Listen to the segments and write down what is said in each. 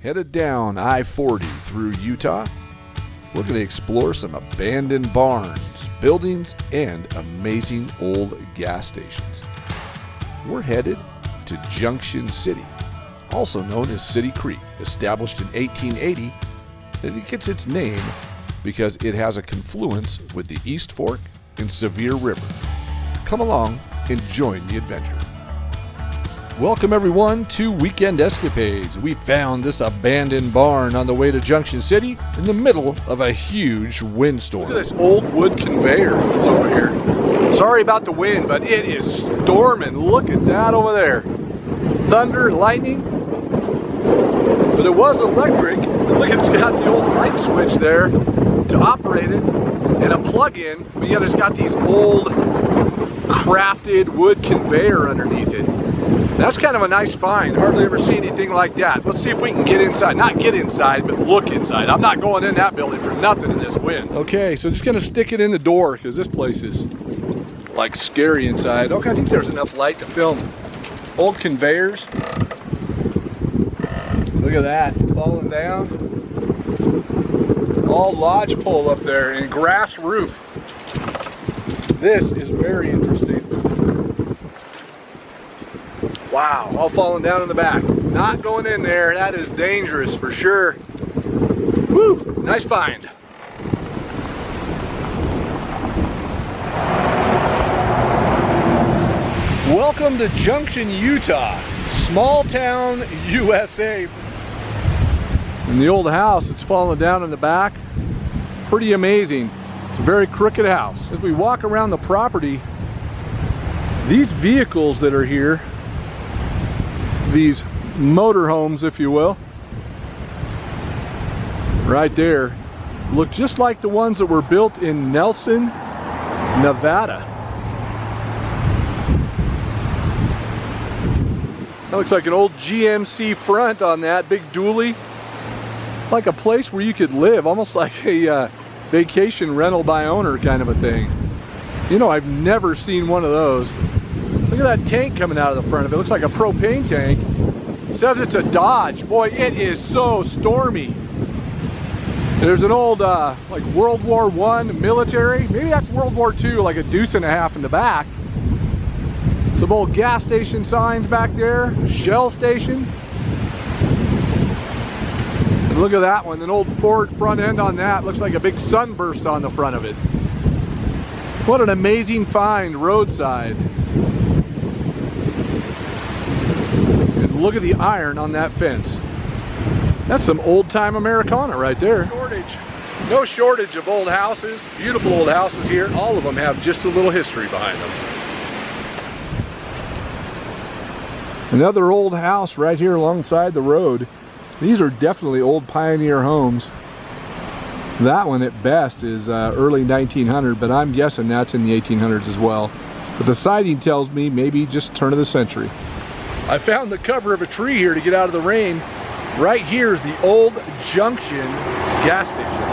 headed down I-40 through Utah. We're going to explore some abandoned barns, buildings, and amazing old gas stations. We're headed to Junction City, also known as City Creek, established in 1880. And it gets its name because it has a confluence with the East Fork and Sevier River. Come along and join the adventure. Welcome everyone to Weekend Escapades. We found this abandoned barn on the way to Junction City in the middle of a huge windstorm. Look at this old wood conveyor that's over here. Sorry about the wind, but it is storming. Look at that over there. Thunder, lightning. But it was electric. Look, it's got the old light switch there to operate it and a plug-in, but yet it's got these old crafted wood conveyor underneath it. That's kind of a nice find. Hardly ever see anything like that. Let's see if we can get inside. Not get inside, but look inside. I'm not going in that building for nothing in this wind. Okay, so just gonna stick it in the door because this place is like scary inside. Okay, I think there's enough light to film. Old conveyors. Look at that, falling down. All lodgepole up there and grass roof. This is very interesting. Wow, all falling down in the back. Not going in there, that is dangerous for sure. Woo, nice find. Welcome to Junction, Utah, small town, USA. And the old house, it's falling down in the back. Pretty amazing. It's a very crooked house. As we walk around the property, these vehicles that are here, these motorhomes, if you will, right there, look just like the ones that were built in Nelson, Nevada. That looks like an old GMC front on that big dually. Like a place where you could live, almost like a vacation rental by owner kind of a thing. You know, I've never seen one of those. Look at that tank coming out of the front of it. It looks like a propane tank. It says it's a Dodge. Boy, it is so stormy. There's an old like World War I military. Maybe that's World War II, like a deuce and a half in the back. Some old gas station signs back there. Shell station. And look at that one, an old Ford front end on that. Looks like a big sunburst on the front of it. What an amazing find roadside. And look at the iron on that fence. That's some old-time Americana right there. No shortage of old houses, beautiful old houses here. All of them have just a little history behind them. Another old house right here alongside the road. These are definitely old pioneer homes. That one at best is early 1900, but I'm guessing that's in the 1800s as well. But the siding tells me maybe just turn of the century. I found the cover of a tree here to get out of the rain. Right here is the old Junction Gas Station.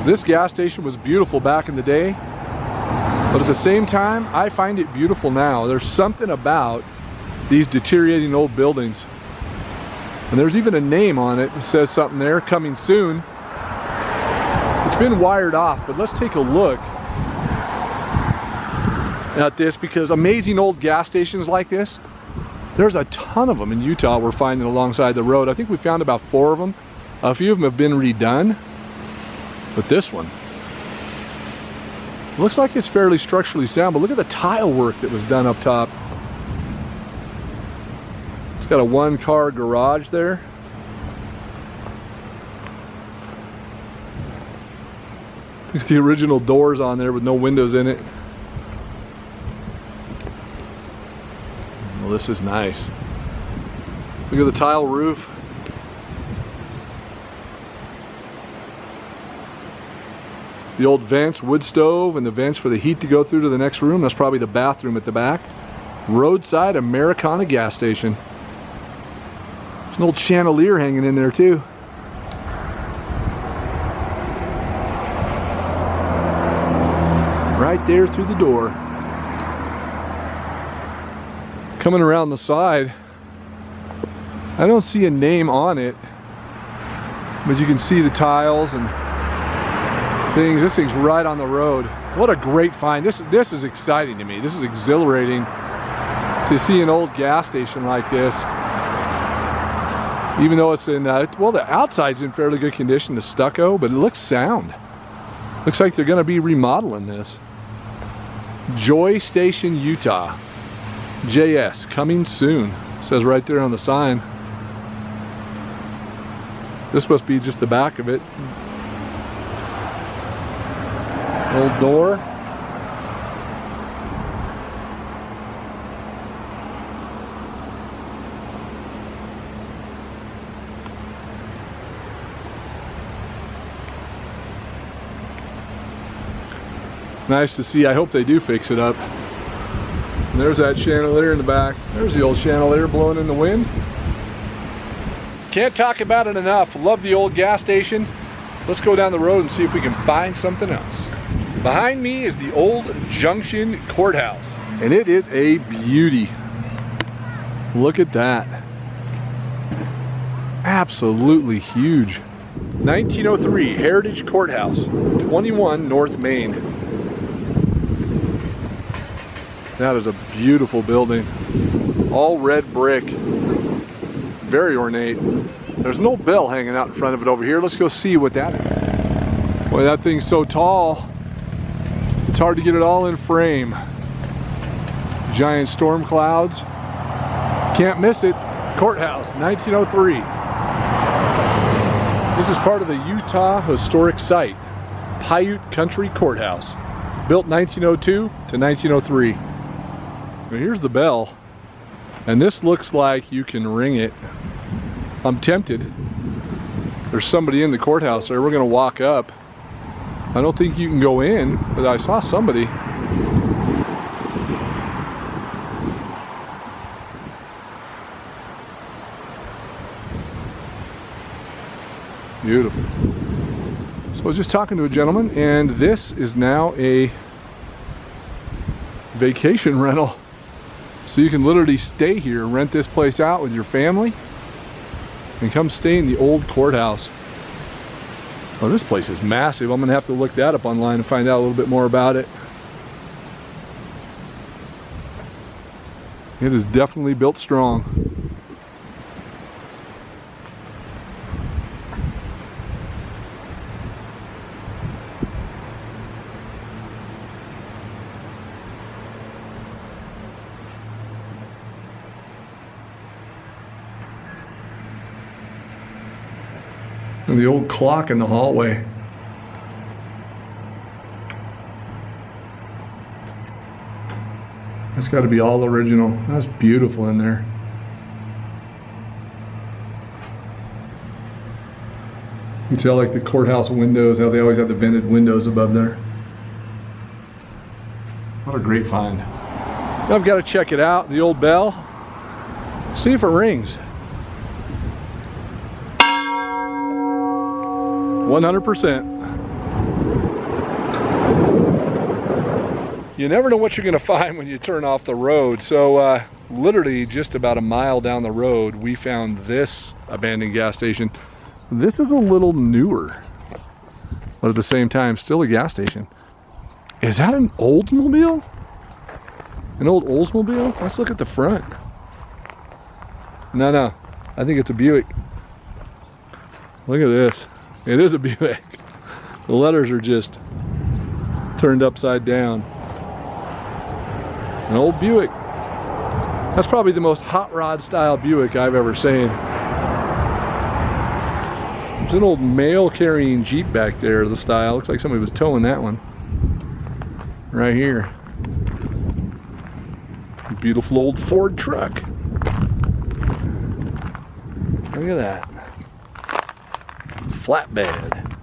This gas station was beautiful back in the day, but at the same time, I find it beautiful now. There's something about these deteriorating old buildings. And there's even a name on it. It says something there, coming soon. It's been wired off, but let's take a look at this, because amazing old gas stations like this, there's a ton of them in Utah we're finding alongside the road. I think we found about 4 of them. A few of them have been redone, but this one looks like it's fairly structurally sound, but look at the tile work that was done up top. It's got a 1-car garage there. Look at the original doors on there with no windows in it. Well, this is nice. Look at the tile roof. The old vents, wood stove, and the vents for the heat to go through to the next room. That's probably the bathroom at the back. Roadside Americana gas station. There's an old chandelier hanging in there too. Right there through the door. Coming around the side, I don't see a name on it, but you can see the tiles and things. This thing's right on the road. What a great find. This is exciting to me. This is exhilarating to see an old gas station like this. Even though it's in, well, the outside's in fairly good condition, the stucco, but it looks sound. Looks like they're gonna be remodeling this. Joy Station, Utah. JS, coming soon. Says right there on the sign. This must be just the back of it. Old door. Nice to see. I hope they do fix it up. And there's that chandelier in the back. There's the old chandelier blowing in the wind. Can't talk about it enough. Love the old gas station. Let's go down the road and see if we can find something else. Behind me is the old Junction Courthouse, and it is a beauty. Look at that. Absolutely huge. 1903 Heritage Courthouse, 21 North Main. That is a beautiful building. All red brick. Very ornate. There's no bell hanging out in front of it over here. Let's go see what that is. Boy, that thing's so tall. It's hard to get it all in frame. Giant storm clouds. Can't miss it. Courthouse, 1903. This is part of the Utah Historic Site, Paiute Country Courthouse. Built 1902 to 1903. But here's the bell. And this looks like you can ring it. I'm tempted. There's somebody in the courthouse there. We're gonna walk up. I don't think you can go in, but I saw somebody. Beautiful. So I was just talking to a gentleman, and this is now a vacation rental. So you can literally stay here, rent this place out with your family, and come stay in the old courthouse. Oh, this place is massive. I'm gonna have to look that up online and find out a little bit more about it. It is definitely built strong. And the old clock in the hallway. That's got to be all original. That's beautiful in there. You tell like the courthouse windows, how they always have the vented windows above there. What a great find. Now I've got to check it out, the old bell. See if it rings. 100%. You never know what you're going to find when you turn off the road. So literally just about a mile down the road, we found this abandoned gas station. This is a little newer, but at the same time, still a gas station. Is that an Oldsmobile? An old Oldsmobile? Let's look at the front. No, I think it's a Buick. Look at this. It is a Buick. The letters are just turned upside down. An old Buick. That's probably the most hot rod style Buick I've ever seen. There's an old mail carrying Jeep back there, the style. Looks like somebody was towing that one. Right here. Beautiful old Ford truck. Look at that. Flatbed.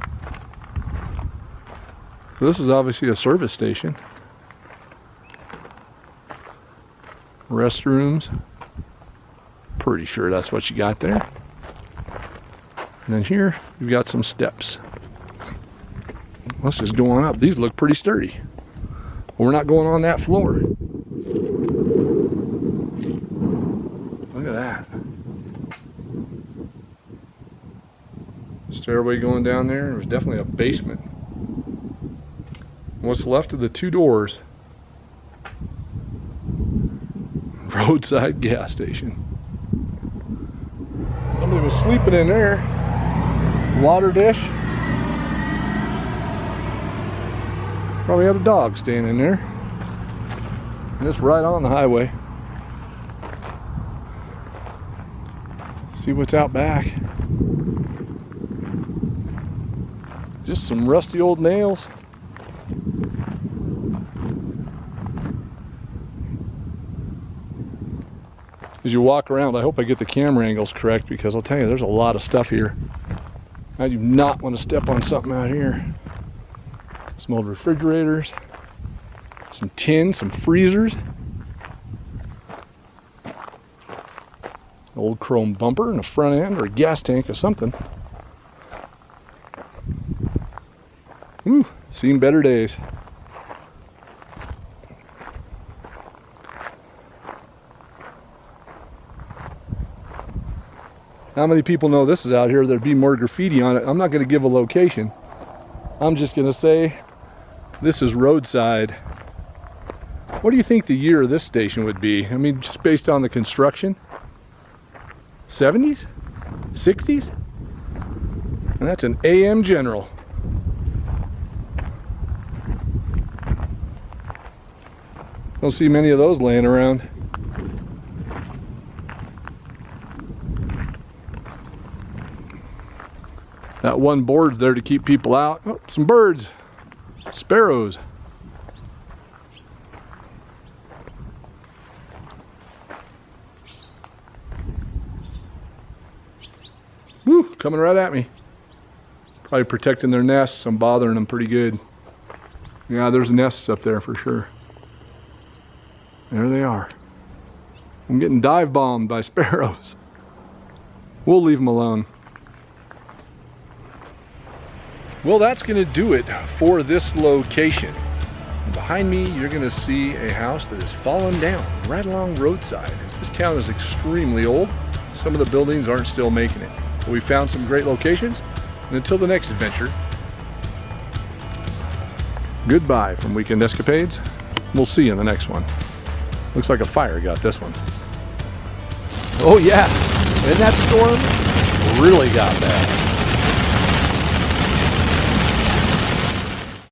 So this is obviously a service station. Restrooms. Pretty sure that's what you got there. And then here you've got some steps. Let's just go on up. These look pretty sturdy. We're not going on that floor. Look at that. Stairway going down there. There's definitely a basement. What's left of the two doors. Roadside gas station. Somebody was sleeping in there. Water dish. Probably had a dog staying in there. And it's right on the highway. See what's out back. Just some rusty old nails. As you walk around, I hope I get the camera angles correct, because I'll tell you, there's a lot of stuff here. I do not want to step on something out here. Some old refrigerators, some tin, some freezers. An old chrome bumper and a front end or a gas tank or something. Ooh, seen better days. How many people know this is out here? There'd be more graffiti on it. I'm not going to give a location. I'm just going to say this is roadside. What do you think the year of this station would be? I mean, just based on the construction. 70s? 60s? And that's an AM General. Don't see many of those laying around. That one board's there to keep people out. Oh, some birds. Sparrows. Woo, coming right at me. Probably protecting their nests. I'm bothering them pretty good. Yeah, there's nests up there for sure. There they are. I'm getting dive bombed by sparrows. We'll leave them alone. Well, that's going to do it for this location. Behind me, you're going to see a house that has fallen down right along roadside. This town is extremely old. Some of the buildings aren't still making it. But we found some great locations. And until the next adventure, goodbye from Weekend Escapades. We'll see you in the next one. Looks like a fire got this one. Oh yeah, and that storm really got bad.